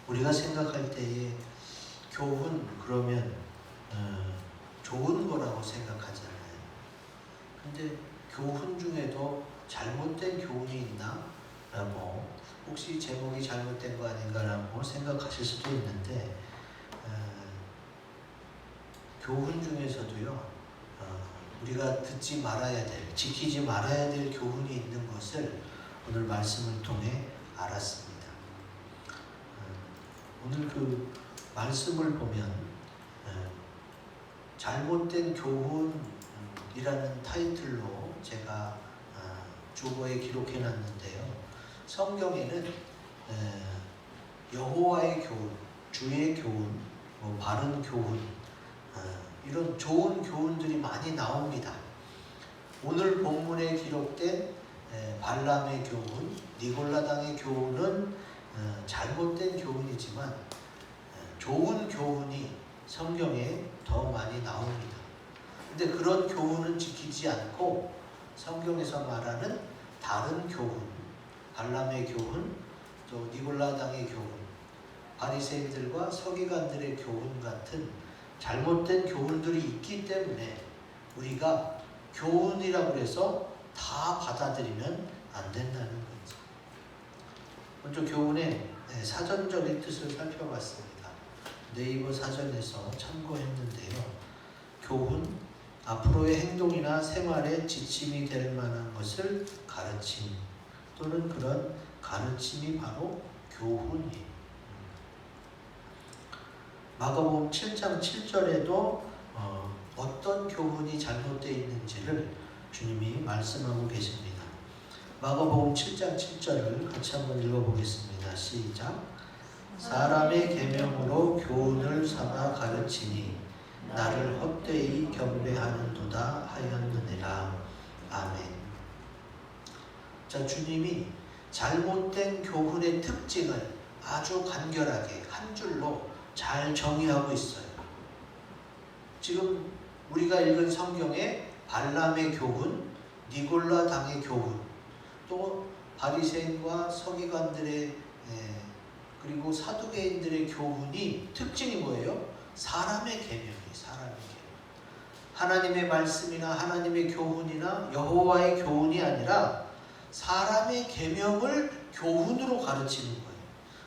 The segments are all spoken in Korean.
우리가 생각할 때에 교훈 그러면 좋은 거라고 생각하잖아요. 근데 교훈 중에도 잘못된 교훈이 있나? 라고 혹시 제목이 잘못된 거 아닌가라고 생각하실 수도 있는데 교훈 중에서도요 우리가 듣지 말아야 될, 지키지 말아야 될 교훈이 있는 것을 오늘 말씀을 통해 알았습니다. 오늘 그 말씀을 보면 잘못된 교훈이라는 타이틀로 제가 주보에 기록해 놨는데요. 성경에는 여호와의 교훈, 주의 교훈, 바른 교훈 이런 좋은 교훈들이 많이 나옵니다. 오늘 본문에 기록된 발람의 교훈, 니골라당의 교훈은 잘못된 교훈이지만 좋은 교훈이 성경에 더 많이 나옵니다. 근데 그런 교훈은 지키지 않고 성경에서 말하는 다른 교훈, 발람의 교훈, 또 니골라당의 교훈, 바리새인들과 서기관들의 교훈 같은 잘못된 교훈들이 있기 때문에 우리가 교훈이라고 해서 다 받아들이면 안 된다는 거죠. 먼저 교훈의 사전적인 뜻을 살펴봤습니다. 네이버 사전에서 참고했는데요. 교훈, 앞으로의 행동이나 생활에 지침이 될 만한 것을 가르침 또는 그런 가르침이 바로 교훈이에요. 마가복음 7장 7절에도 어떤 교훈이 잘못되어 있는지를 주님이 말씀하고 계십니다. 마가복음 7장 7절을 같이 한번 읽어보겠습니다. 시작. 사람의 계명으로 교훈을 삼아 가르치니 나를 헛되이 경배하는도다 하였느니라. 아멘. 자, 주님이 잘못된 교훈의 특징을 아주 간결하게 한 줄로 잘 정의하고 있어요. 지금 우리가 읽은 성경에 발람의 교훈, 니골라당의 교훈, 또 바리새인과 서기관들의 그리고 사두개인들의 교훈이 특징이 뭐예요? 사람의 계명이에요. 사람의 계명. 하나님의 말씀이나 하나님의 교훈이나 여호와의 교훈이 아니라 사람의 계명을 교훈으로 가르치는 거예요.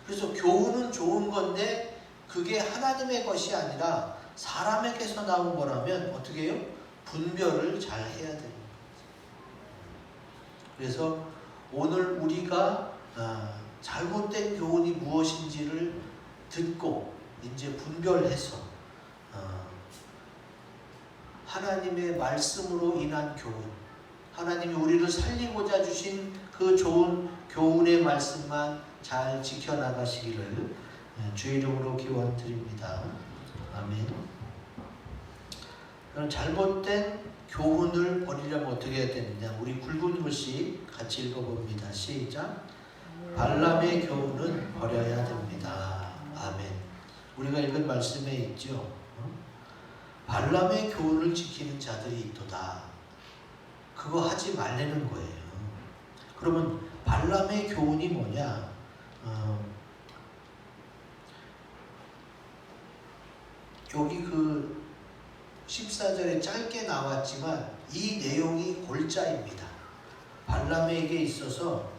그래서 교훈은 좋은 건데 그게 하나님의 것이 아니라 사람에게서 나온 거라면 어떻게 해요? 분별을 잘 해야 되는 거죠. 그래서 오늘 우리가 잘못된 교훈이 무엇인지를 듣고 이제 분별해서 하나님의 말씀으로 인한 교훈, 하나님이 우리를 살리고자 주신 그 좋은 교훈의 말씀만 잘 지켜나가시기를 주의 이름으로 기원드립니다. 아멘. 그럼 잘못된 교훈을 버리려면 어떻게 해야 되느냐? 우리 굵은 글씨 같이 읽어봅니다. 시작. 발람의 교훈은 버려야 됩니다. 아멘. 우리가 읽은 말씀에 있죠. 발람의 교훈을 지키는 자들이 있도다. 그거 하지 말라는 거예요. 그러면 발람의 교훈이 뭐냐? 여기 그 14절에 짧게 나왔지만 이 내용이 골자입니다. 발람에게 있어서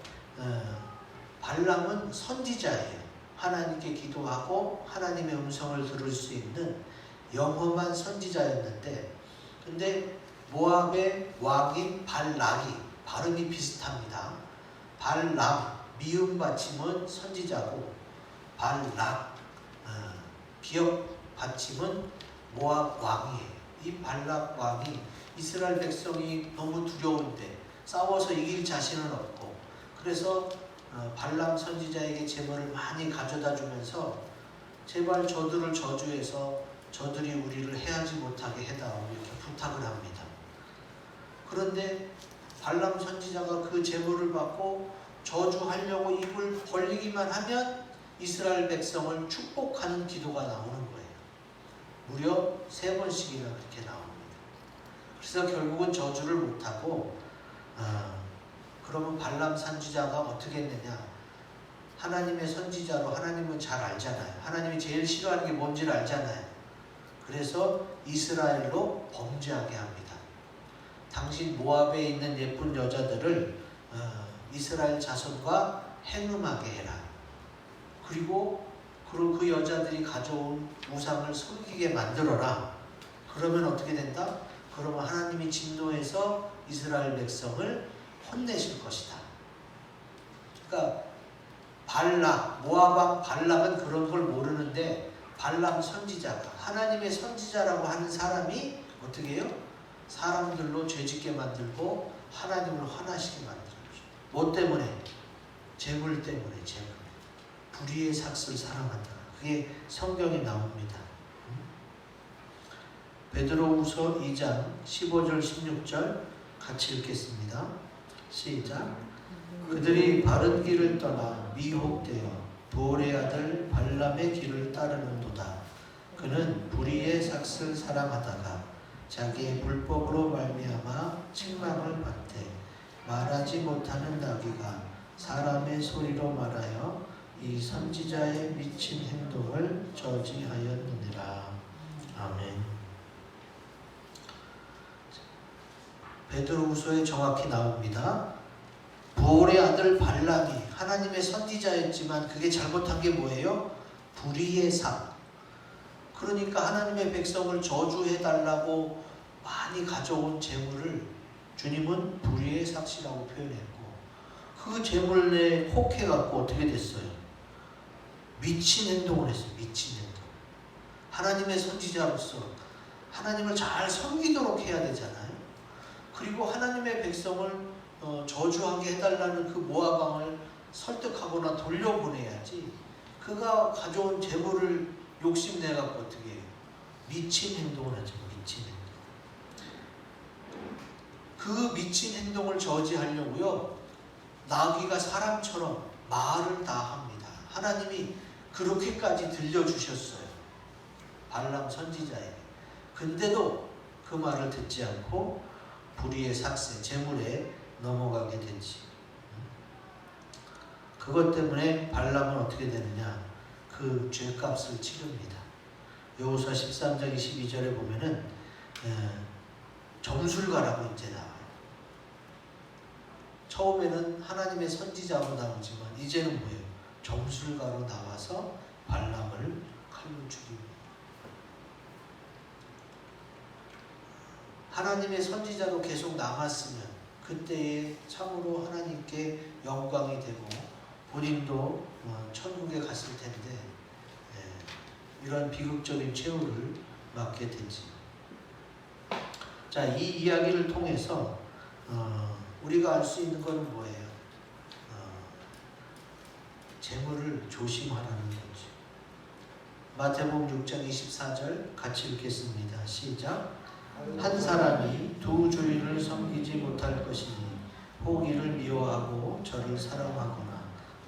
발람은 선지자예요. 하나님께 기도하고 하나님의 음성을 들을 수 있는 영험한 선지자였는데, 근데 모압의 왕인 발락이, 발음이 비슷합니다. 발락, 미음 받침은 선지자고 발락, 비역 받침은 모압 왕이에요. 이 발락 왕이 이스라엘 백성이 너무 두려운데 싸워서 이길 자신은 없고, 그래서 발람 선지자에게 재물을 많이 가져다 주면서 제발 저들을 저주해서 저들이 우리를 해하지 못하게 해다오 이렇게 부탁을 합니다. 그런데 발람 선지자가 그 재물을 받고 저주하려고 입을 벌리기만 하면 이스라엘 백성을 축복하는 기도가 나오는 거예요. 무려 3번씩이나 그렇게 나옵니다. 그래서 결국은 저주를 못하고 그러면 발람 선지자가 어떻게 했느냐? 하나님의 선지자로 하나님은 잘 알잖아요. 하나님이 제일 싫어하는 게 뭔지를 알잖아요. 그래서 이스라엘로 범죄하게 합니다. 당신 모압에 있는 예쁜 여자들을 이스라엘 자손과 행음하게 해라. 그리고 그 여자들이 가져온 우상을 섬기게 만들어라. 그러면 어떻게 된다? 그러면 하나님이 진노해서 이스라엘 백성을 혼내실 것이다. 그러니까 모압 왕 발락은 그런 걸 모르는데 발람 선지자가, 하나님의 선지자라고 하는 사람이 어떻게 해요? 사람들로 죄짓게 만들고 하나님을 화나시게 만들어요. 뭐 때문에? 재물 때문에. 재물. 불의의 삭슬 사랑한다. 그게 성경에 나옵니다. 베드로후서 2장 15절 16절 같이 읽겠습니다. 시작. 그들이 바른 길을 떠나 미혹되어 보올의 아들 발람의 길을 따르는도다. 그는 불의의 삭슬 사랑하다가 자기의 불법으로 말미암아 책망을 받되 말하지 못하는 나귀가 사람의 소리로 말하여 이 선지자의 미친 행동을 저지하였느니라. 아멘. 베드로후서에 정확히 나옵니다. 부올의 아들 발람이 하나님의 선지자였지만 그게 잘못한 게 뭐예요? 불의의 삭. 그러니까 하나님의 백성을 저주해달라고 많이 가져온 재물을 주님은 불의의 삭시라고 표현했고, 그 재물에 혹해갖고 어떻게 됐어요? 미친 행동을 했어요. 미친 행동. 하나님의 선지자로서 하나님을 잘 섬기도록 해야 되잖아요. 그리고 하나님의 백성을 저주하게 해달라는 그 모압 왕을 설득하거나 돌려보내야지, 그가 가져온 재물을 욕심내갖고 어떻게 해요? 미친 행동을 하죠. 미친 행동. 그 미친 행동을 저지하려고요, 나귀가 사람처럼 말을 다 합니다. 하나님이 그렇게까지 들려주셨어요. 발람 선지자에게. 근데도 그 말을 듣지 않고 불의의 삭세, 재물에 넘어가게 되지. 그것 때문에 발람은 어떻게 되느냐? 그 죄값을 치릅니다. 여호수아 13장 22절에 보면은 점술가라고 이제 나와요. 처음에는 하나님의 선지자로 나오지만 이제는 뭐예요? 점술가로 나와서 발람을 칼로 죽입니다. 하나님의 선지자로 계속 남았으면 그때에 참으로 하나님께 영광이 되고 본인도 천국에 갔을 텐데, 이런 비극적인 최후를 맞게 되지. 자, 이 이야기를 통해서 우리가 알 수 있는 것은 뭐예요? 재물을 조심하라는 거죠. 마태복음 6장 24절 같이 읽겠습니다. 시작. 한 사람이 두 주인을 섬기지 못할 것이니 포기를 미워하고 저를 사랑하거나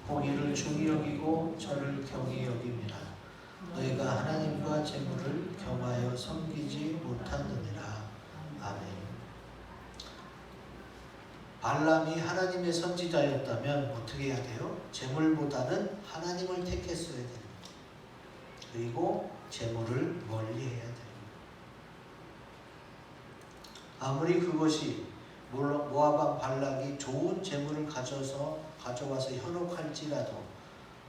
포기를 중히 여기고 저를 경히 여김이라. 너희가 하나님과 재물을 겸하여 섬기지 못하느니라. 아멘. 발람이 하나님의 선지자였다면 어떻게 해야 돼요? 재물보다는 하나님을 택했어야 됩니다. 그리고 재물을 멀리해야 됩니다. 아무리 그것이 모압 왕 발락이 좋은 재물을 가져와서 현혹할지라도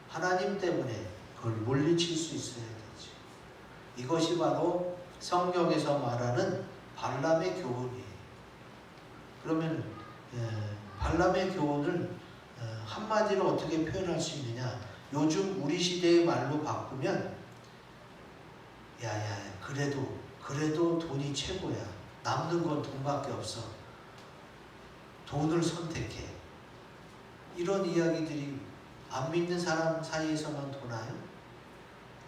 하나님 때문에 그걸 물리칠 수 있어야 되지. 이것이 바로 성경에서 말하는 발람의 교훈이에요. 그러면 발람의 교훈을 한마디로 어떻게 표현할 수 있느냐? 요즘 우리 시대의 말로 바꾸면 야야 그래도 돈이 최고야. 남는 건 돈밖에 없어. 돈을 선택해. 이런 이야기들이 안 믿는 사람 사이에서만 도나요?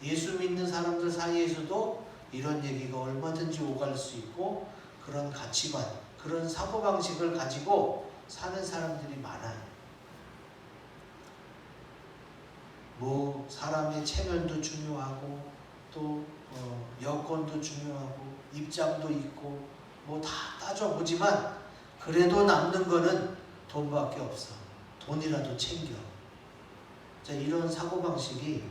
예수 믿는 사람들 사이에서도 이런 얘기가 얼마든지 오갈 수 있고, 그런 가치관, 그런 사고방식을 가지고 사는 사람들이 많아요. 뭐 사람의 체면도 중요하고 또 여건도 중요하고 입장도 있고 뭐 다 따져보지만 그래도 남는 거는 돈밖에 없어. 돈이라도 챙겨. 자, 이런 사고방식이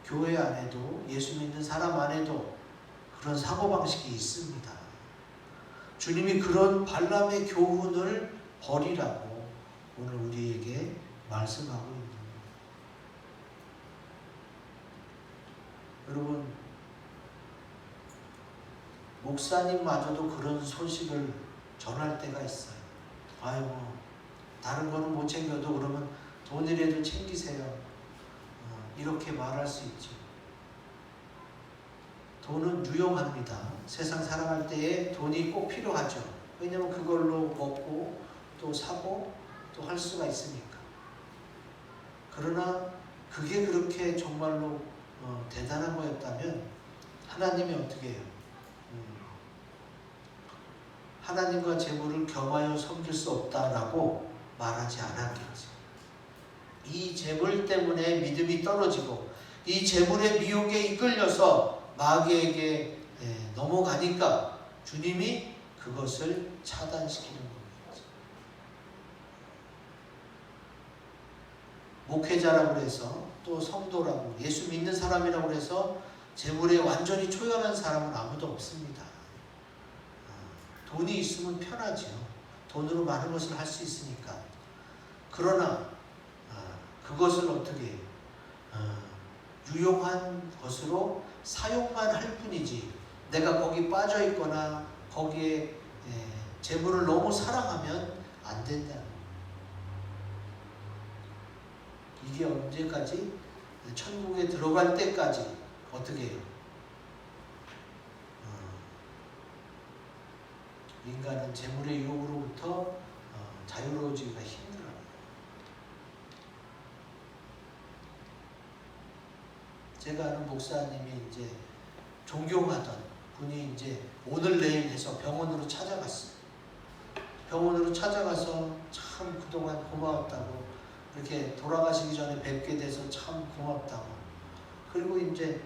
교회 안에도 예수 믿는 사람 안에도 그런 사고방식이 있습니다. 주님이 그런 발람의 교훈을 버리라고 오늘 우리에게 말씀하고 있는 거예요. 여러분, 목사님마저도 그런 소식을 전할 때가 있어요. 아유, 다른 거는 못 챙겨도 그러면 돈이라도 챙기세요. 이렇게 말할 수 있죠. 돈은 유용합니다. 세상 살아갈 때에 돈이 꼭 필요하죠. 왜냐하면 그걸로 먹고 또 사고 또 할 수가 있으니까. 그러나 그게 그렇게 정말로 대단한 거였다면 하나님이 어떻게 해요? 하나님과 재물을 겸하여 섬길 수 없다라고 말하지 않았겠지. 이 재물 때문에 믿음이 떨어지고 이 재물의 미혹에 이끌려서 마귀에게 넘어가니까 주님이 그것을 차단시키는 겁니다. 목회자라고 해서 또 성도라고 예수 믿는 사람이라고 해서 재물에 완전히 초연한 사람은 아무도 없습니다. 돈이 있으면 편하죠. 돈으로 많은 것을 할 수 있으니까. 그러나 그것을 어떻게 해요? 유용한 것으로 사용만 할 뿐이지 내가 거기 빠져 있거나 거기에 재물을 너무 사랑하면 안 된다는 거예요. 이게 언제까지? 천국에 들어갈 때까지 어떻게 해요? 인간은 재물의 유혹으로부터 자유로워지기가 힘들어요. 제가 아는 목사님이 이제 존경하던 분이 이제 오늘 내일 해서 병원으로 찾아갔어요. 병원으로 찾아가서 참 그동안 고마웠다고, 이렇게 돌아가시기 전에 뵙게 돼서 참 고맙다고. 그리고 이제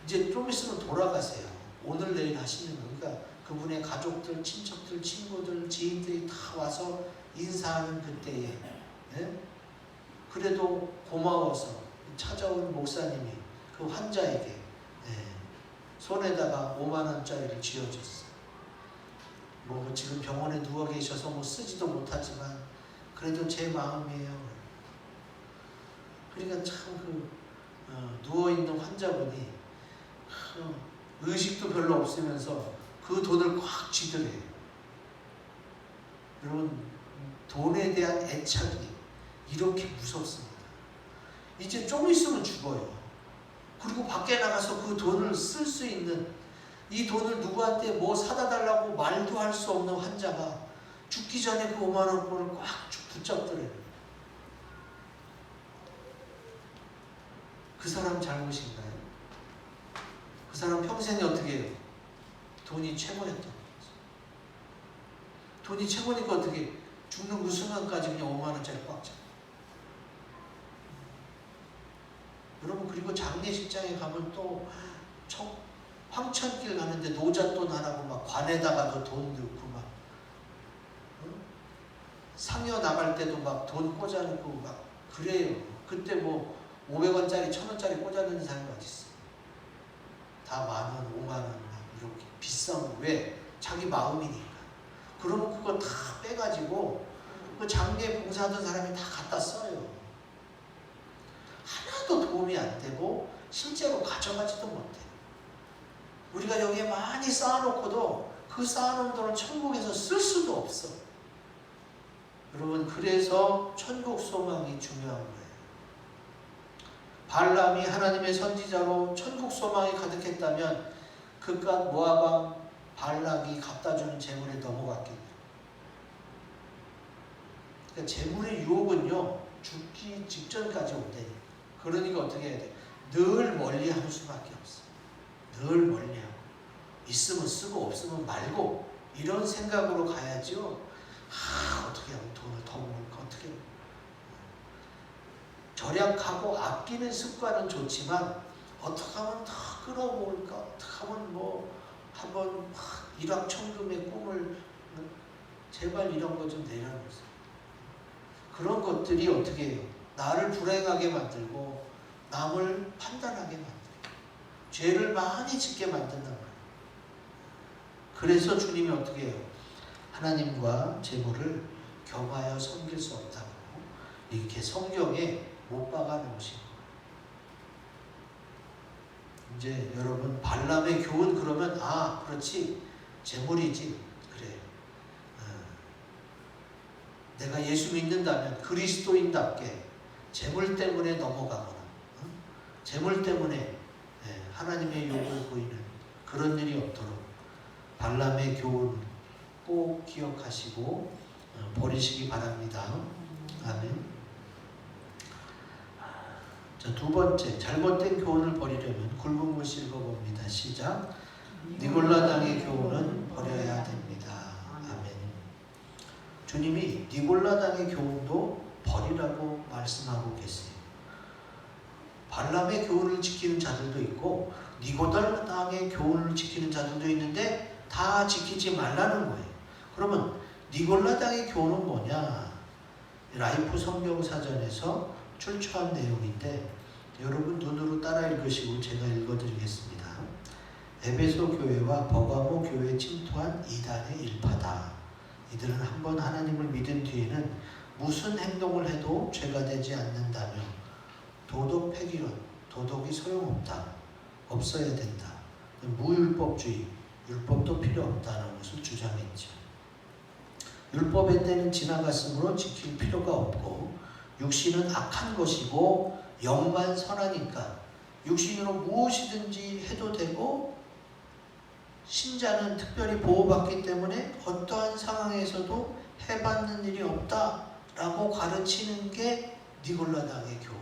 좀 있으면 돌아가세요. 오늘 내일 하시는 거. 그러니까 그분의 가족들, 친척들, 친구들, 지인들이 다 와서 인사하는 그때에 그래도 고마워서 찾아온 목사님이 그 환자에게 손에다가 5만 원짜리를 쥐어줬어요. 뭐 지금 병원에 누워 계셔서 뭐 쓰지도 못하지만 그래도 제 마음이에요. 그러니까 참 누워있는 환자분이 의식도 별로 없으면서 그 돈을 꽉 쥐더래요. 여러분, 돈에 대한 애착이 이렇게 무섭습니다. 이제 좀 있으면 죽어요. 그리고 밖에 나가서 그 돈을 쓸 수 있는, 이 돈을 누구한테 뭐 사다 달라고 말도 할 수 없는 환자가 죽기 전에 그 5만 원권을 꽉 붙잡더래요. 그 사람 잘못인가요? 그 사람 평생에 어떻게 해요? 돈이 최고였던 거죠. 돈이 최고니까 어떻게 죽는 그 순간까지 그냥 5만 원짜리 꽉 잡아요. 여러분, 그리고 장례식장에 가면 또 황천길 가는데 노잣돈 하라고 막 관에다가도 돈 넣고 막 상여 나갈 때도 막 돈 꽂아놓고 막 그래요. 그때 뭐 500원짜리 1000원짜리 꽂아놓는 사람이 어디 있어? 다 10,000원, 50,000원 이렇게 비싼 거. 왜? 자기 마음이니까. 그러면 그거 다 빼가지고 그 장례 봉사하던 사람이 다 갖다 써요. 하나도 도움이 안 되고 실제로 가져가지도 못해. 우리가 여기에 많이 쌓아놓고도 그 쌓아놓은 돈을 천국에서 쓸 수도 없어. 여러분, 그래서 천국 소망이 중요한 거예요. 발람이 하나님의 선지자로 천국 소망이 가득했다면 그깟 모압왕 발락이 갖다주는 재물에 넘어갔겠네요. 그러니까 재물의 유혹은요, 죽기 직전까지 온다니까. 그러니까 어떻게 해야 돼? 늘 멀리할 수밖에 없어. 늘 멀리하고, 있으면 쓰고 없으면 말고, 이런 생각으로 가야죠. 어떻게 하면 돈을 더 모을까? 어떻게 하면. 절약하고 아끼는 습관은 좋지만 어떻게 하면 더 끌어모을까? 어떻게 하면 뭐 한번 일확천금의 꿈을, 제발 이런 거 좀 내려놓으세요. 그런 것들이 어떻게 해요? 나를 불행하게 만들고 남을 판단하게 만들고 죄를 많이 짓게 만든단 말이에요. 그래서 주님이 어떻게 해요? 하나님과 재물을 겸하여 섬길 수 없다고 이렇게 성경에 못 박아 놓으신 거예요. 이제 여러분 발람의 교훈 그러면 그렇지 재물이지 그래. 내가 예수 믿는다면 그리스도인답게 재물 때문에 넘어가거나 재물 때문에 하나님의 욕을 보이는 그런 일이 없도록 발람의 교훈 꼭 기억하시고 버리시기 바랍니다. 아멘. 자, 두 번째, 잘못된 교훈을 버리려면 굵은 글 읽어봅니다. 시작. 니골라당의 교훈은 버려야 됩니다. 아멘. 주님이 니골라당의 교훈도 버리라고 말씀하고 계세요. 발람의 교훈을 지키는 자들도 있고 니골라당의 교훈을 지키는 자들도 있는데 다 지키지 말라는 거예요. 그러면 니골라당의 교훈은 뭐냐? 라이프 성경사전에서 출처한 내용인데 여러분 눈으로 따라 읽으시고 제가 읽어드리겠습니다. 에베소 교회와 버가모 교회에 침투한 이단의 일파다. 이들은 한번 하나님을 믿은 뒤에는 무슨 행동을 해도 죄가 되지 않는다며 도덕 폐기론, 도덕이 소용없다, 없어야 된다, 무율법주의, 율법도 필요 없다는 것을 주장했죠. 율법의 때는 지나갔으므로 지킬 필요가 없고 육신은 악한 것이고 영만 선하니까 육신으로 무엇이든지 해도 되고 신자는 특별히 보호받기 때문에 어떠한 상황에서도 해받는 일이 없다라고 가르치는 게 니골라당의 교훈.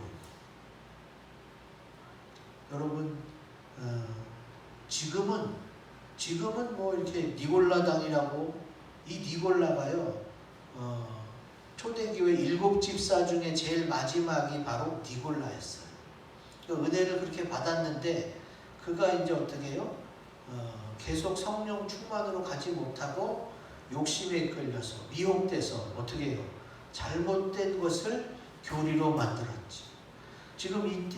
여러분 지금은 뭐 이렇게 니골라당이라고 이 니골라가요 초대교회 7집사 중에 제일 마지막이 바로 니골라였어요. 은혜를 그렇게 받았는데 그가 이제 어떻게 해요? 계속 성령 충만으로 가지 못하고 욕심에 이끌려서 미혹돼서 어떻게 해요? 잘못된 것을 교리로 만들었지. 지금 이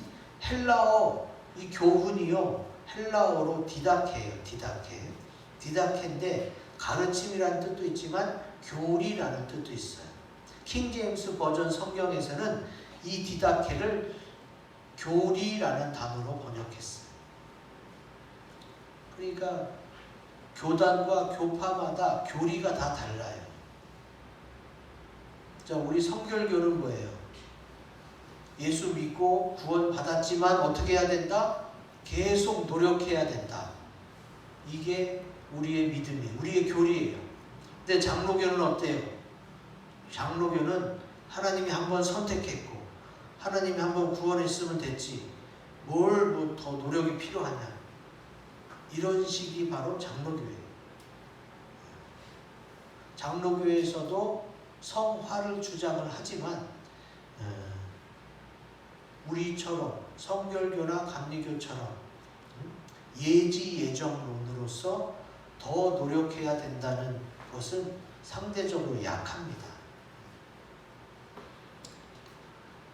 헬라어 이 교훈이요 헬라어로 디다케예요. 디다케인데 가르침이라는 뜻도 있지만 교리라는 뜻도 있어요. 킹제임스 버전 성경에서는 이 디다케를 교리라는 단어로 번역했어요. 그러니까 교단과 교파마다 교리가 다 달라요. 자, 우리 성결교는 뭐예요? 예수 믿고 구원 받았지만 어떻게 해야 된다? 계속 노력해야 된다. 이게 우리의 믿음이에요. 우리의 교리예요. 근데 장로교는 어때요? 장로교는 하나님이 한번 선택했고 하나님이 한번 구원했으면 됐지 뭘 뭐 더 노력이 필요하냐 이런 식이 바로 장로교예요. 장로교에서도 성화를 주장을 하지만 우리처럼 성결교나 감리교처럼 예지예정론으로서 더 노력해야 된다는 것은 상대적으로 약합니다.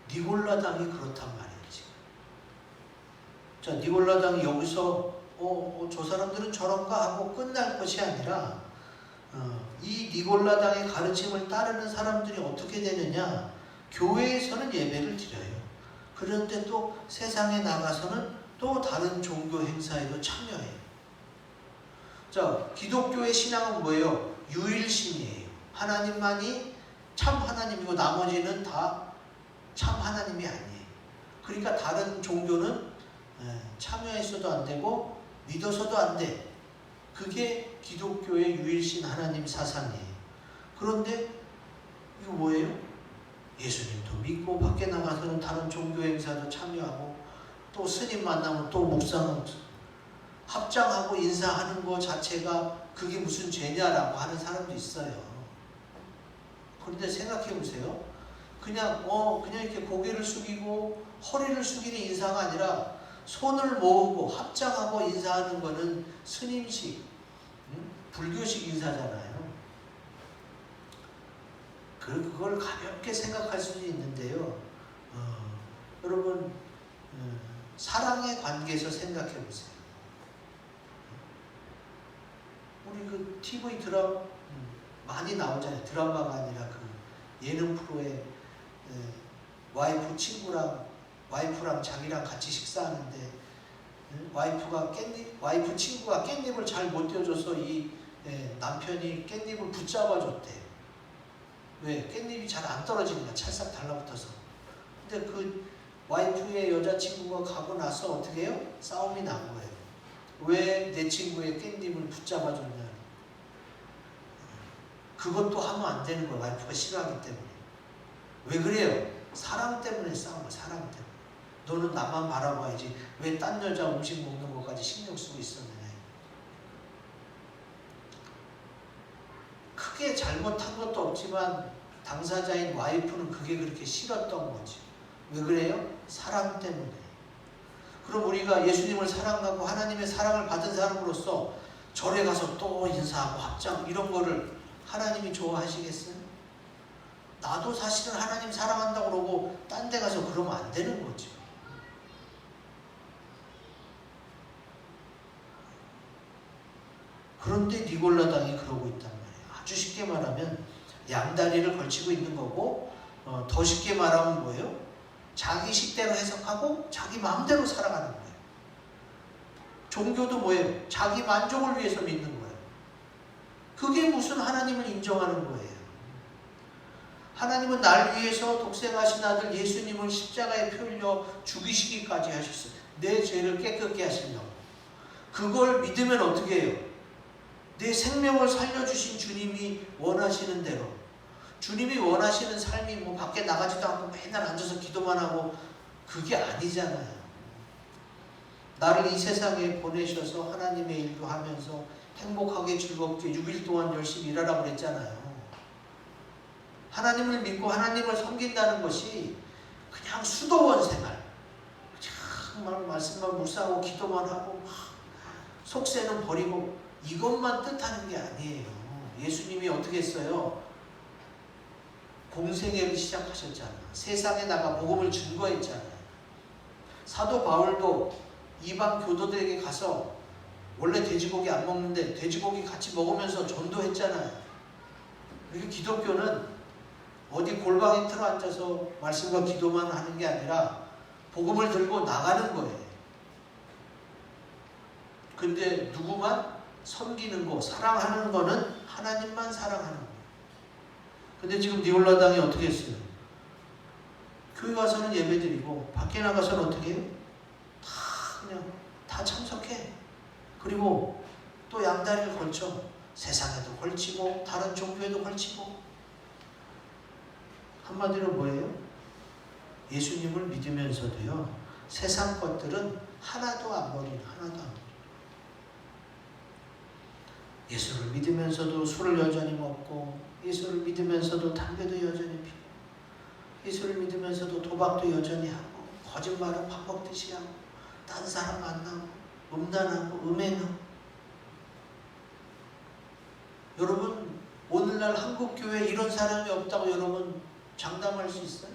니골라당이 그렇단 말이에요. 지금. 자, 니골라당이 여기서 저 사람들은 저런가 하고 끝날 것이 아니라 이 니골라당의 가르침을 따르는 사람들이 어떻게 되느냐? 교회에서는 예배를 드려요. 그런데 또 세상에 나가서는 또 다른 종교 행사에도 참여해요. 자, 기독교의 신앙은 뭐예요? 유일신이에요. 하나님만이 참 하나님이고 나머지는 다 참 하나님이 아니에요. 그러니까 다른 종교는 참여해서도 안 되고 믿어서도 안 돼. 그게 기독교의 유일신 하나님 사상이에요. 그런데 이거 뭐예요? 예수님도 믿고 밖에 나가서는 다른 종교 행사도 참여하고 또 스님 만나면 또 묵상 합장하고 인사하는 것 자체가 그게 무슨 죄냐라고 하는 사람도 있어요. 그런데 생각해 보세요. 그냥 이렇게 고개를 숙이고 허리를 숙이는 인사가 아니라 손을 모으고 합장하고 인사하는 거는 스님식, 불교식 인사잖아요. 그걸 가볍게 생각할 수는 있는데요. 여러분 사랑의 관계에서 생각해 보세요. 우리 그 TV 드라마 많이 나오잖아요. 드라마가 아니라 그 예능 프로에 와이프랑 자기랑 같이 식사하는데 와이프 친구가 깻잎을 잘 못 떼어줘서 이 남편이 깻잎을 붙잡아줬대. 왜? 깻잎이 잘 안 떨어지니까 찰싹 달라붙어서. 근데 그 와이프의 여자친구가 가고 나서 어떻게 해요? 싸움이 난 거예요. 왜 내 친구의 깻잎을 붙잡아줬냐. 그것도 하면 안 되는 거예요. 와이프가 싫어하기 때문에. 왜 그래요? 사랑 때문에 싸운 거예요. 사랑 때문에. 너는 나만 바라봐야지. 왜 딴 여자 음식 먹는 것까지 신경 쓰고 있었느냐. 크게 잘못한 것도 없지만 당사자인 와이프는 그게 그렇게 싫었던 거지. 왜 그래요? 사랑 때문에. 그럼 우리가 예수님을 사랑하고 하나님의 사랑을 받은 사람으로서 절에 가서 또 인사하고 합장 이런 거를 하나님이 좋아하시겠어요? 나도 사실은 하나님 사랑한다고 그러고 딴 데 가서 그러면 안 되는 거죠. 그런데 니골라 당이 그러고 있단 말이에요. 아주 쉽게 말하면 양다리를 걸치고 있는 거고 더 쉽게 말하면 뭐예요? 자기 식대로 해석하고 자기 마음대로 살아가는 거예요. 종교도 뭐예요? 자기 만족을 위해서 믿는 거예요. 그게 무슨 하나님을 인정하는 거예요. 하나님은 날 위해서 독생하신 아들 예수님을 십자가에 펴려 죽이시기까지 하셨어요. 내 죄를 깨끗게 하시려고. 그걸 믿으면 어떻게 해요? 내 생명을 살려주신 주님이 원하시는 대로, 주님이 원하시는 삶이 뭐 밖에 나가지도 않고 맨날 앉아서 기도만 하고 그게 아니잖아요. 나를 이 세상에 보내셔서 하나님의 일도 하면서 행복하게 즐겁게 6일 동안 열심히 일하라고 그랬잖아요. 하나님을 믿고 하나님을 섬긴다는 것이 그냥 수도원 생활, 정말 말씀만 묵상하고 기도만 하고 속세는 버리고 이것만 뜻하는 게 아니에요. 예수님이 어떻게 했어요? 공생애를 시작하셨잖아요. 세상에 나가 복음을 증거했잖아요. 사도 바울도 이방 교도들에게 가서 원래 돼지고기 안 먹는데 돼지고기 같이 먹으면서 전도했잖아요. 그리고 기독교는 어디 골방에 틀어 앉아서 말씀과 기도만 하는 게 아니라 복음을 들고 나가는 거예요. 근데 누구만? 섬기는 거, 사랑하는 거는 하나님만 사랑하는 거예요. 근데 지금 니골라 당이 어떻게 했어요? 교회 가서는 예배드리고 밖에 나가서는 어떻게 해요? 그냥 다 참석해. 그리고 또 양다리를 걸쳐. 세상에도 걸치고 다른 종교에도 걸치고. 한마디로 뭐예요? 예수님을 믿으면서도요, 세상 것들은 하나도 안 버리는, 하나도 안 버리는. 예수를 믿으면서도 술을 여전히 먹고, 예수를 믿으면서도 담배도 여전히 피고, 예수를 믿으면서도 도박도 여전히 하고, 거짓말은 밥 먹듯이 하고, 딴 사람 만나고, 음란하고, 음행하고. 여러분, 오늘날 한국교회에 이런 사람이 없다고 여러분 장담할 수 있어요?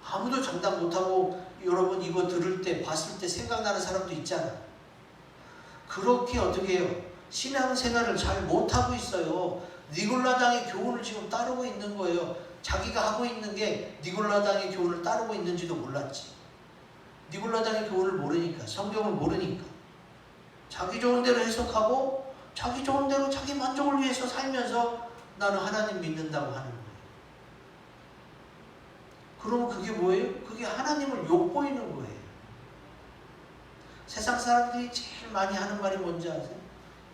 아무도 장담 못하고 여러분 이거 들을 때, 봤을 때 생각나는 사람도 있잖아요. 그렇게 어떻게 해요? 신앙생활을 잘 못하고 있어요. 니골라당의 교훈을 지금 따르고 있는 거예요. 자기가 하고 있는 게 니골라당의 교훈을 따르고 있는지도 몰랐지. 니골라당의 교훈을 모르니까, 성경을 모르니까 자기 좋은 대로 해석하고 자기 좋은 대로 자기 만족을 위해서 살면서 나는 하나님 믿는다고 하는 거예요. 그러면 그게 뭐예요? 그게 하나님을 욕보이는 거예요. 세상 사람들이 제일 많이 하는 말이 뭔지 아세요?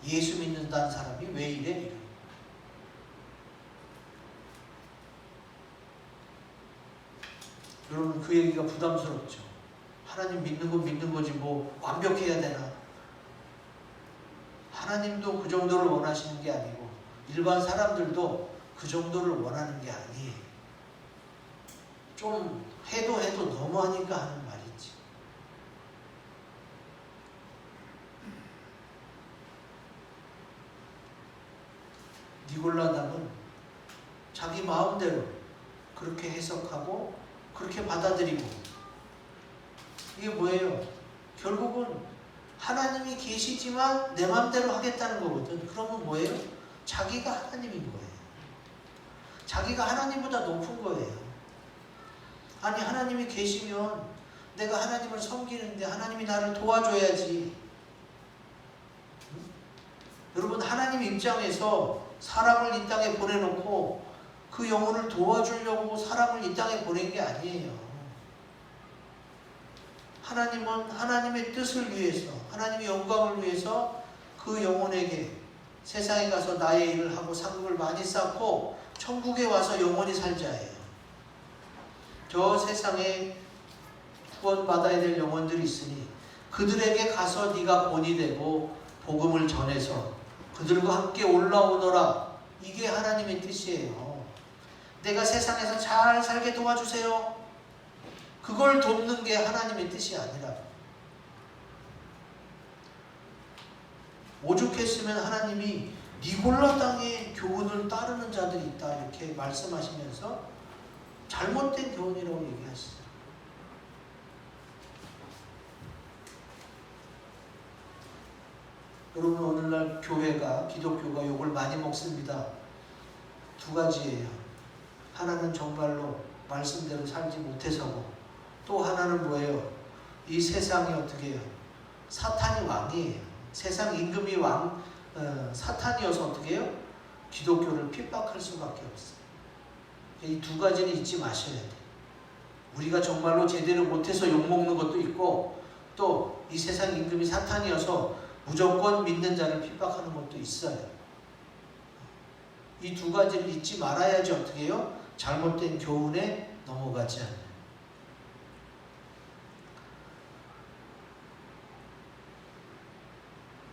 예수 믿는다는 사람이 왜 이래? 이래. 여러분 그 얘기가 부담스럽죠. 하나님 믿는 건 믿는 거지 뭐 완벽해야 되나? 하나님도 그 정도를 원하시는 게 아니고 일반 사람들도 그 정도를 원하는 게 아니에요. 좀 해도 너무하니까 하는 말이지. 니골라당은 자기 마음대로 그렇게 해석하고 그렇게 받아들이고, 이게 뭐예요? 결국은 하나님이 계시지만 내 마음대로 하겠다는 거거든. 그러면 뭐예요? 자기가 하나님인 거예요. 자기가 하나님보다 높은 거예요. 아니, 하나님이 계시면 내가 하나님을 섬기는데 하나님이 나를 도와줘야지. 여러분, 하나님 입장에서 사람을 이 땅에 보내놓고 그 영혼을 도와주려고 사람을 이 땅에 보낸 게 아니에요. 하나님은 하나님의 뜻을 위해서, 하나님의 영광을 위해서 그 영혼에게 세상에 가서 나의 일을 하고 상급을 많이 쌓고 천국에 와서 영원히 살자예요. 저 세상에 구원받아야 될 영혼들이 있으니 그들에게 가서 네가 본이 되고 복음을 전해서 그들과 함께 올라오너라. 이게 하나님의 뜻이에요. 내가 세상에서 잘 살게 도와주세요. 그걸 돕는 게 하나님의 뜻이 아니라, 오죽했으면 하나님이 니골라 땅의 교훈을 따르는 자들이 있다 이렇게 말씀하시면서 잘못된 교훈이라고 얘기하시죠. 여러분, 오늘날 교회가, 기독교가 욕을 많이 먹습니다. 두 가지예요. 하나는 정말로 말씀대로 살지 못해서고, 또 하나는 뭐예요? 이 세상이 어떻게 해요? 사탄이 왕이에요. 세상 임금이 사탄이어서 어떻게 해요? 기독교를 핍박할 수밖에 없어요. 이 두 가지는 잊지 마셔야 돼요. 우리가 정말로 제대로 못해서 욕먹는 것도 있고, 또 이 세상 임금이 사탄이어서 무조건 믿는 자를 핍박하는 것도 있어요. 이 두 가지를 잊지 말아야지 어떻게 해요? 잘못된 교훈에 넘어가지 않아요.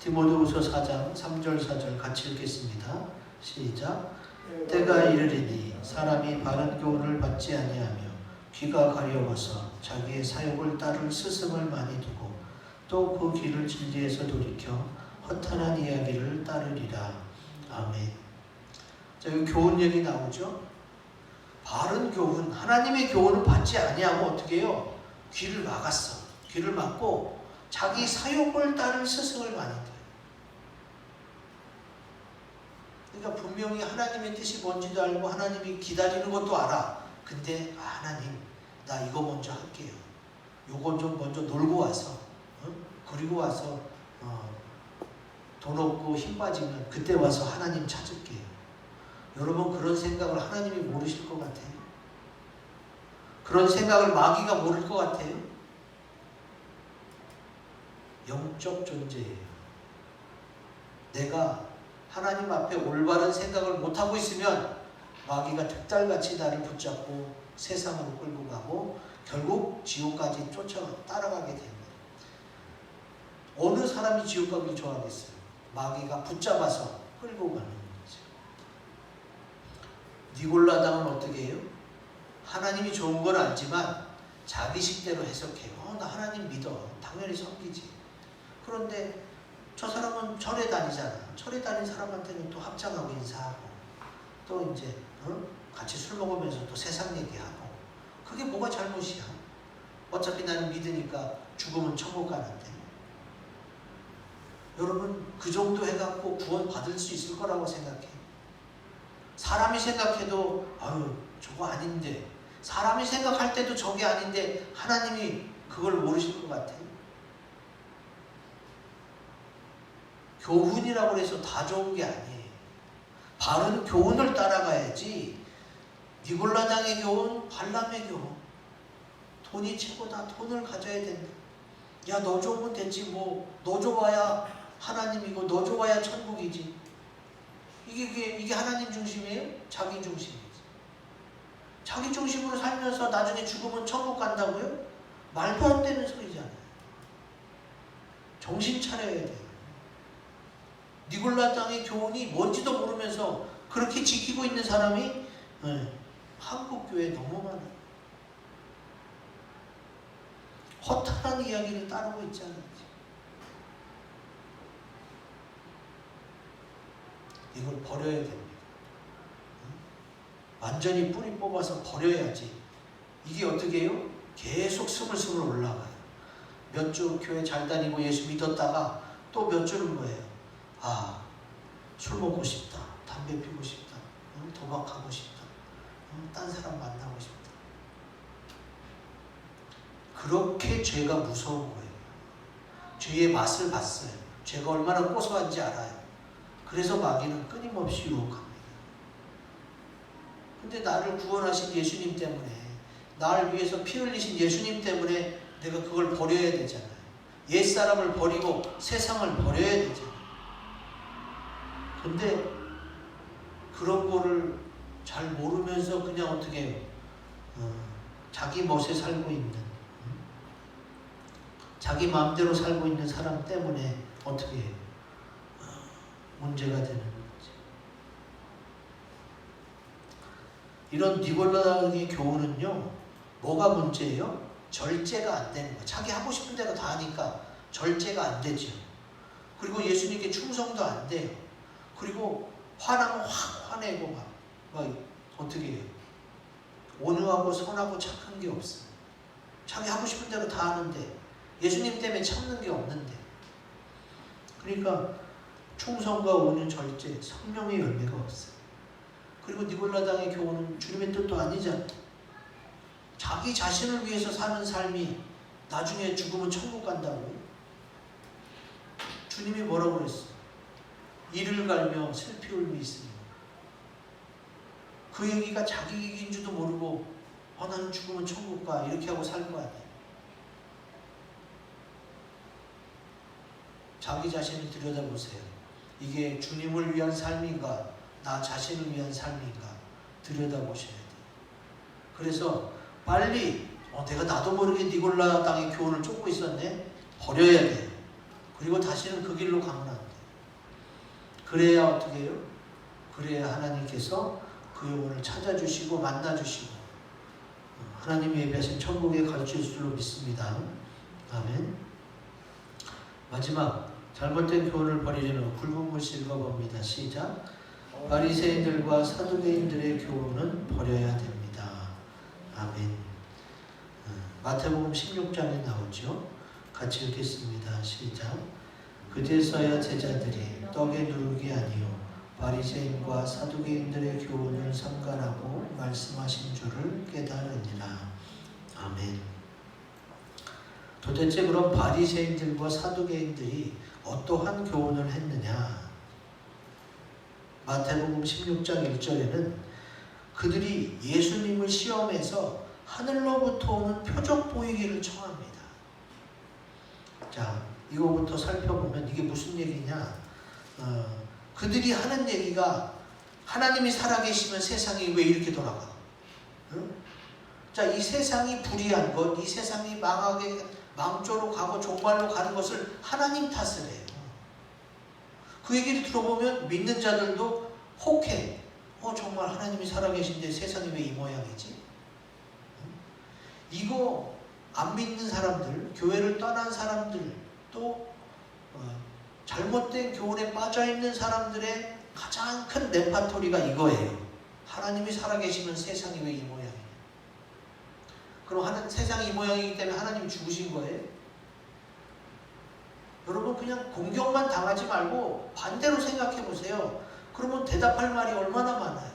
디모데후서 4장 3절 4절 같이 읽겠습니다. 시작. 때가 이르리니 사람이 바른 교훈을 받지 아니하며 귀가 가려워서 자기의 사욕을 따를 스승을 많이 두고 또 그 길을 진리에서 돌이켜 허탄한 이야기를 따르리라. 아멘. 자, 여기 교훈 얘기 나오죠? 바른 교훈, 하나님의 교훈을 받지 아니하고 어떻게 해요? 귀를 막았어. 귀를 막고 자기 사욕을 따를 스승을 많이 둬요. 그러니까 분명히 하나님의 뜻이 뭔지도 알고 하나님이 기다리는 것도 알아. 근데 하나님, 나 이거 먼저 할게요. 요건 좀 먼저 놀고 와서, 그리고 와서 돈 없고 힘 빠지면 그때 와서 하나님 찾을게요. 여러분, 그런 생각을 하나님이 모르실 것 같아요? 그런 생각을 마귀가 모를 것 같아요? 영적 존재예요. 내가 하나님 앞에 올바른 생각을 못하고 있으면 마귀가 득달같이 나를 붙잡고 세상으로 끌고 가고 결국 지옥까지 따라가게 됩니다. 어느 사람이 지옥 가기 좋아하겠어요? 마귀가 붙잡아서 끌고 가는 거죠. 니골라 당은 어떻게 해요? 하나님이 좋은 건 알지만 자기 식대로 해석해요. 나 하나님 믿어. 당연히 섬기지. 그런데 저 사람은 절에 다니잖아. 절에 다닌 사람한테는 또 합장하고 인사하고 또 이제 같이 술 먹으면서 또 세상 얘기하고, 그게 뭐가 잘못이야? 어차피 나는 믿으니까 죽으면 천국 가는데. 여러분, 그 정도 해갖고 구원 받을 수 있을 거라고 생각해. 사람이 생각해도 아유 저거 아닌데, 사람이 생각할 때도 저게 아닌데 하나님이 그걸 모르실 것 같아. 교훈이라고 해서 다 좋은 게 아니에요. 바른 교훈을 따라가야지. 니골라 당의 교훈, 발람의 교훈. 돈이 최고다. 돈을 가져야 된다. 야, 너 좋으면 됐지 뭐. 너 좋아야 하나님이고 너 좋아야 천국이지. 이게 하나님 중심이에요? 자기 중심이지. 자기 중심으로 살면서 나중에 죽으면 천국 간다고요? 말도 안 되는 소리잖아요. 정신 차려야 돼요. 니골라 땅의 교훈이 뭔지도 모르면서 그렇게 지키고 있는 사람이 한국 교회에 너무 많아요. 허탈한 이야기를 따르고 있잖아요. 이걸 버려야 됩니다. 완전히 뿌리 뽑아서 버려야지. 이게 어떻게 해요? 계속 스물스물 올라가요. 몇 주 교회 잘 다니고 예수 믿었다가 또 몇 주는 뭐예요? 아, 술 먹고 싶다. 담배 피우고 싶다. 도박하고 싶다. 딴 사람 만나고 싶다. 그렇게 죄가 무서운 거예요. 죄의 맛을 봤어요. 죄가 얼마나 고소한지 알아요. 그래서 마귀는 끊임없이 유혹합니다. 근데 나를 구원하신 예수님 때문에, 나를 위해서 피 흘리신 예수님 때문에 내가 그걸 버려야 되잖아요. 옛사람을 버리고 세상을 버려야 되잖아요. 근데 그런 거를 잘 모르면서 그냥 어떻게 해요? 자기 멋에 살고 있는, 자기 마음대로 살고 있는 사람 때문에 어떻게 해요? 문제가 되는 거죠. 이런 니골라당의 교훈은요, 뭐가 문제예요? 절제가 안 되는 거예요. 자기 하고 싶은 대로 다 하니까 절제가 안 되죠. 그리고 예수님께 충성도 안 돼요. 그리고 화나면 확 화내고 막 어떻게 해요? 온유하고 선하고 착한 게 없어요. 자기 하고 싶은 대로 다 하는데 예수님 때문에 참는 게 없는데. 그러니까 충성과 온유, 절제, 성령의 열매가 없어요. 그리고 니골라당의 교훈은 주님의 뜻도 아니잖아요. 자기 자신을 위해서 사는 삶이 나중에 죽으면 천국 간다고요? 주님이 뭐라고 그랬어요? 이를 갈며 슬피 울미 있으니. 그 얘기가 자기 얘기인 줄도 모르고 나는 죽으면 천국 가 이렇게 하고 살 거 아니에요. 자기 자신을 들여다보세요. 이게 주님을 위한 삶인가 나 자신을 위한 삶인가 들여다보셔야 돼요. 그래서 빨리 내가 나도 모르게 니골라당의 교훈을 쫓고 있었네. 버려야 돼요. 그리고 다시는 그 길로 가면 안 돼요. 그래야 어떻게 해요? 그래야 하나님께서 그 영혼을 찾아주시고 만나주시고 하나님이 예비하신 천국에 가르칠 줄로 믿습니다. 아멘. 마지막 잘못된 교훈을 버리려는 굵은 글씨 읽어봅니다. 시작. 바리새인들과 사두개인들의 교훈은 버려야 됩니다. 아멘. 마태복음 16장에 나오죠. 같이 읽겠습니다. 시작. 그제서야 제자들이 떡에 누룩이 아니요 바리새인과 사두개인들의 교훈을 삼가라고 말씀하신 줄을 깨달으니라. 아멘. 도대체 그럼 바리새인들과 사두개인들이 어떠한 교훈을 했느냐? 마태복음 16장 1절에는 그들이 예수님을 시험해서 하늘로부터 오는 표적 보이기를 청합니다. 자, 이거부터 살펴보면 이게 무슨 얘기냐? 그들이 하는 얘기가 하나님이 살아계시면 세상이 왜 이렇게 돌아가? 응? 자, 이 세상이 불의한 것, 이 세상이 망조로 가고 종말로 가는 것을 하나님 탓을 해요. 그 얘기를 들어보면 믿는 자들도 혹해. 정말 하나님이 살아계신데 세상이 왜 이 모양이지? 이거 안 믿는 사람들, 교회를 떠난 사람들, 또 잘못된 교훈에 빠져있는 사람들의 가장 큰 레파토리가 이거예요. 하나님이 살아계시면 세상이 왜 이 모양이냐? 그럼 세상이 이 모양이기 때문에 하나님이 죽으신 거예요? 여러분 그냥 공격만 당하지 말고 반대로 생각해 보세요. 그러면 대답할 말이 얼마나 많아요.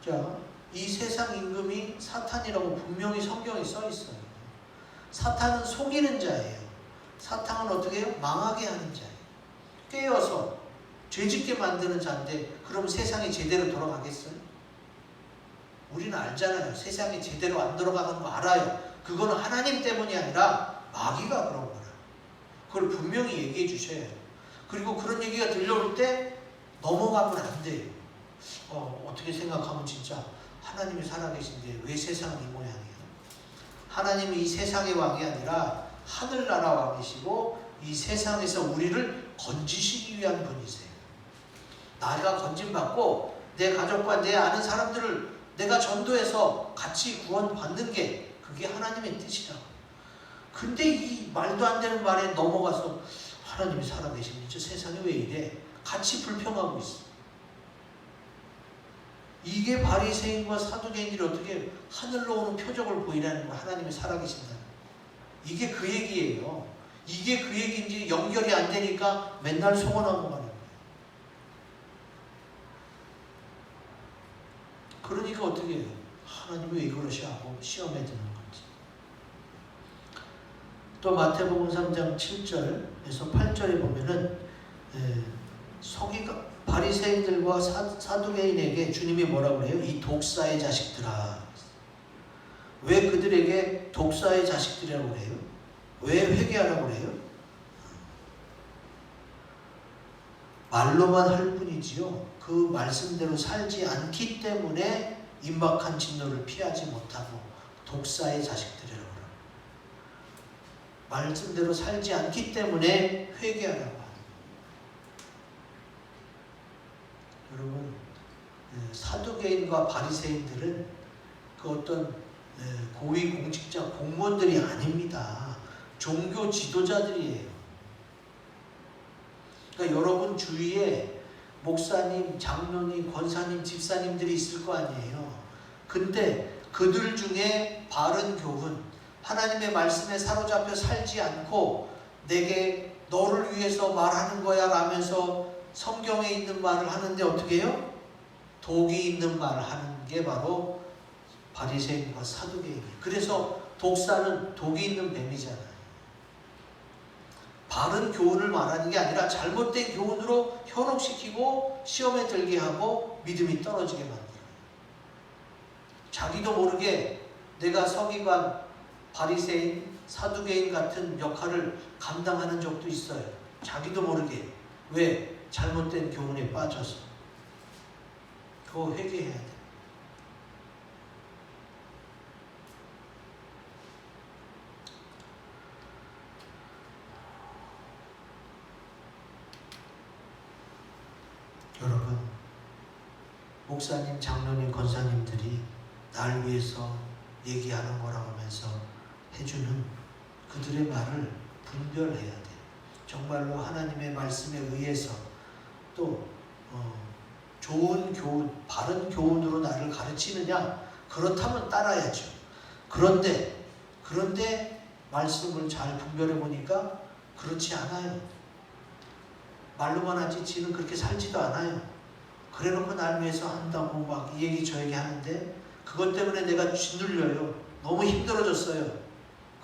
자, 이 세상 임금이 사탄이라고 분명히 성경에 써 있어요. 사탄은 속이는 자예요. 사탄은 어떻게 해요? 망하게 하는 자예요. 깨어서 죄짓게 만드는 자인데 그럼 세상이 제대로 돌아가겠어요? 우리는 알잖아요. 세상이 제대로 안 돌아가는 거 알아요. 그거는 하나님 때문이 아니라 마귀가 그런 거라. 그걸 분명히 얘기해 주셔야 해요. 그리고 그런 얘기가 들려올 때 넘어가면 안 돼요. 어떻게 생각하면 진짜 하나님이 살아계신데 왜 세상은 이 모양이에요? 하나님이 이 세상의 왕이 아니라 하늘나라 왕이시고 이 세상에서 우리를 건지시기 위한 분이세요. 나가 건진받고 내 가족과 내 아는 사람들을 내가 전도해서 같이 구원받는 게 그게 하나님의 뜻이라고. 근데 이 말도 안 되는 말에 넘어가서 하나님이 살아계시면 저 세상이 왜 이래? 같이 불평하고 있어. 이게 바리새인과 사두개인들이 어떻게 하늘로 오는 표적을 보이라는 거, 하나님이 살아계신다. 이게 그 얘기예요. 이게 그 얘기인지 연결이 안 되니까 맨날 소원하고 가는 거예요. 그러니까 어떻게 해요? 하나님 왜 그러시 하고 시험에 드는 건지. 또 마태복음 3장 7절에서 8절에 보면은 바리새인들과 사두개인에게 주님이 뭐라고 그래요? 이 독사의 자식들아. 왜 그들에게 독사의 자식들이라고 그래요? 왜 회개하라고 그래요? 말로만 할 뿐이지요. 그 말씀대로 살지 않기 때문에 임박한 진노를 피하지 못하고 독사의 자식들이라고 그래요. 말씀대로 살지 않기 때문에 회개하라고 합니다. 여러분, 사두개인과 바리새인들은 그 어떤 고위공직자 공무원들이 아닙니다. 종교 지도자들이에요. 그러니까 여러분 주위에 목사님, 장로님, 권사님, 집사님들이 있을 거 아니에요. 근데 그들 중에 바른 교훈, 하나님의 말씀에 사로잡혀 살지 않고 내게 너를 위해서 말하는 거야 라면서 성경에 있는 말을 하는데 어떻게 해요? 독이 있는 말을 하는 게 바로 바리새인과 사두개인이에요. 그래서 독사는 독이 있는 뱀이잖아요. 바른 교훈을 말하는 게 아니라 잘못된 교훈으로 현혹시키고 시험에 들게 하고 믿음이 떨어지게 만들어요. 자기도 모르게 내가 서기관, 바리새인, 사두개인 같은 역할을 감당하는 적도 있어요. 자기도 모르게. 왜? 잘못된 교훈에 빠져서. 그거 회개해야 돼. 여러분, 목사님, 장로님, 권사님들이 날 위해서 얘기하는 거라고 하면서 해주는 그들의 말을 분별해야 돼. 정말로 하나님의 말씀에 의해서 또 좋은 교훈, 바른 교훈으로 나를 가르치느냐? 그렇다면 따라야죠. 그런데 말씀을 잘 분별해 보니까 그렇지 않아요. 말로만 하지 지는 그렇게 살지도 않아요. 그래놓고 날 위해서 한다고 막 이 얘기 저 얘기 하는데 그것 때문에 내가 짓눌려요. 너무 힘들어졌어요.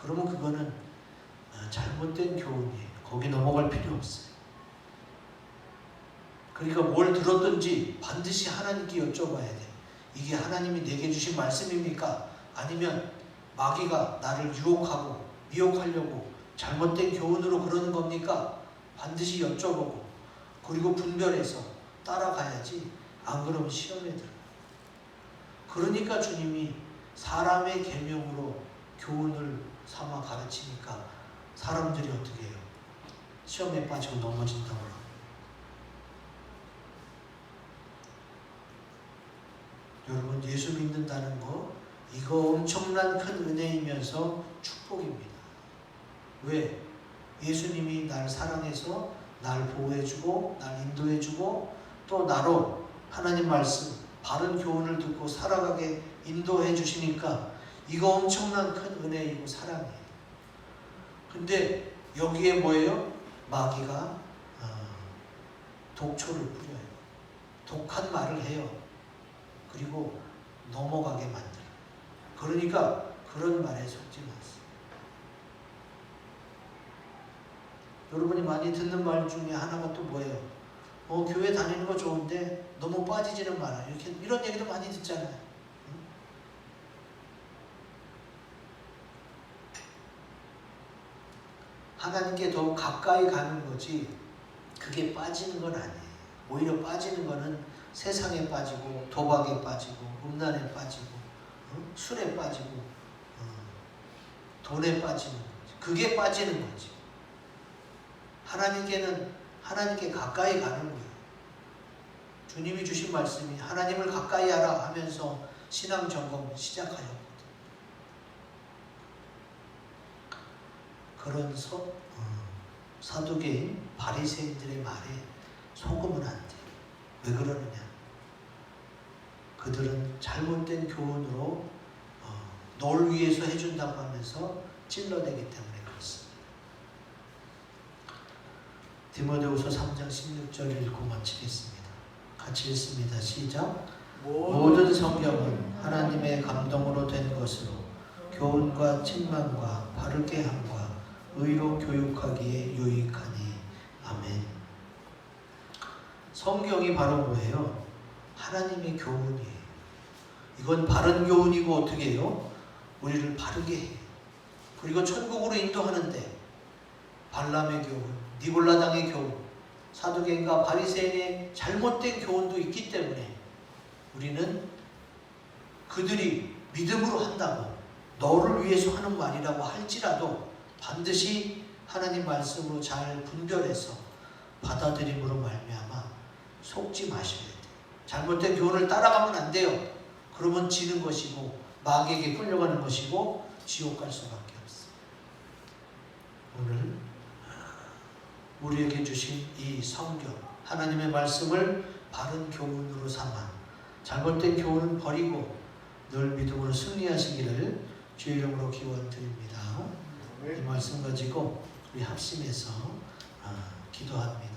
그러면 그거는 잘못된 교훈이에요. 거기 넘어갈 필요 없어요. 그러니까 뭘 들었든지 반드시 하나님께 여쭤봐야 돼. 이게 하나님이 내게 주신 말씀입니까? 아니면 마귀가 나를 유혹하고 미혹하려고 잘못된 교훈으로 그러는 겁니까? 반드시 여쭤보고 그리고 분별해서 따라가야지. 안 그러면 시험에 들어요. 그러니까 주님이 사람의 계명으로 교훈을 삼아 가르치니까 사람들이 어떻게 해요? 시험에 빠지고 넘어진다고 합니다. 여러분, 예수 믿는다는 거 이거 엄청난 큰 은혜이면서 축복입니다. 왜? 예수님이 날 사랑해서 날 보호해주고 날 인도해주고 또 나로 하나님 말씀 바른 교훈을 듣고 살아가게 인도해 주시니까 이거 엄청난 큰 은혜이고 사랑이에요. 근데 여기에 뭐예요? 마귀가 독초를 뿌려요. 독한 말을 해요. 그리고 넘어가게 만들어요. 그러니까 그런 말에 속지 마세요. 여러분이 많이 듣는 말 중에 하나가 또 뭐예요? 교회 다니는 거 좋은데 너무 빠지지는 마라. 이런 얘기도 많이 듣잖아요. 하나님께 더 가까이 가는 거지 그게 빠지는 건 아니에요. 오히려 빠지는 거는 세상에 빠지고 도박에 빠지고 음란에 빠지고 술에 빠지고 돈에 빠지는 거지. 그게 빠지는 거지. 하나님께 가까이 가는 거예요. 주님이 주신 말씀이 하나님을 가까이 하라 하면서 신앙 점검 시작하였거든. 그런 사두개인 바리새인들의 말에 속으면 안 돼. 왜 그러느냐? 그들은 잘못된 교훈으로 널 위해서 해준다고 하면서 찔러대기 때문에 그렇습니다. 디모데후서 3장 16절 읽고 마치겠습니다. 같이 읽습니다. 시작. 모든 성경은 하나님의 감동으로 된 것으로 교훈과 책망과 바르게 함과 의로 교육하기에 유익하니. 아멘. 성경이 바로 뭐예요? 하나님의 교훈이에요. 이건 바른 교훈이고 어떻게 해요? 우리를 바르게 해요. 그리고 천국으로 인도하는데 발람의 교훈, 니골라당의 교훈, 사두개인과 바리새인의 잘못된 교훈도 있기 때문에 우리는 그들이 믿음으로 한다고 너를 위해서 하는 말이라고 할지라도 반드시 하나님 말씀으로 잘 분별해서 받아들임으로 말미암아 속지 마셔야 돼요. 잘못된 교훈을 따라가면 안 돼요. 그러면 지는 것이고 마귀에게 끌려가는 것이고 지옥 갈 수밖에 없어요. 오늘 우리에게 주신 이 성경 하나님의 말씀을 바른 교훈으로 삼아 잘못된 교훈은 버리고 늘 믿음으로 승리하시기를 주의 이름으로 기원드립니다. 이 말씀 가지고 우리 합심해서 기도합니다.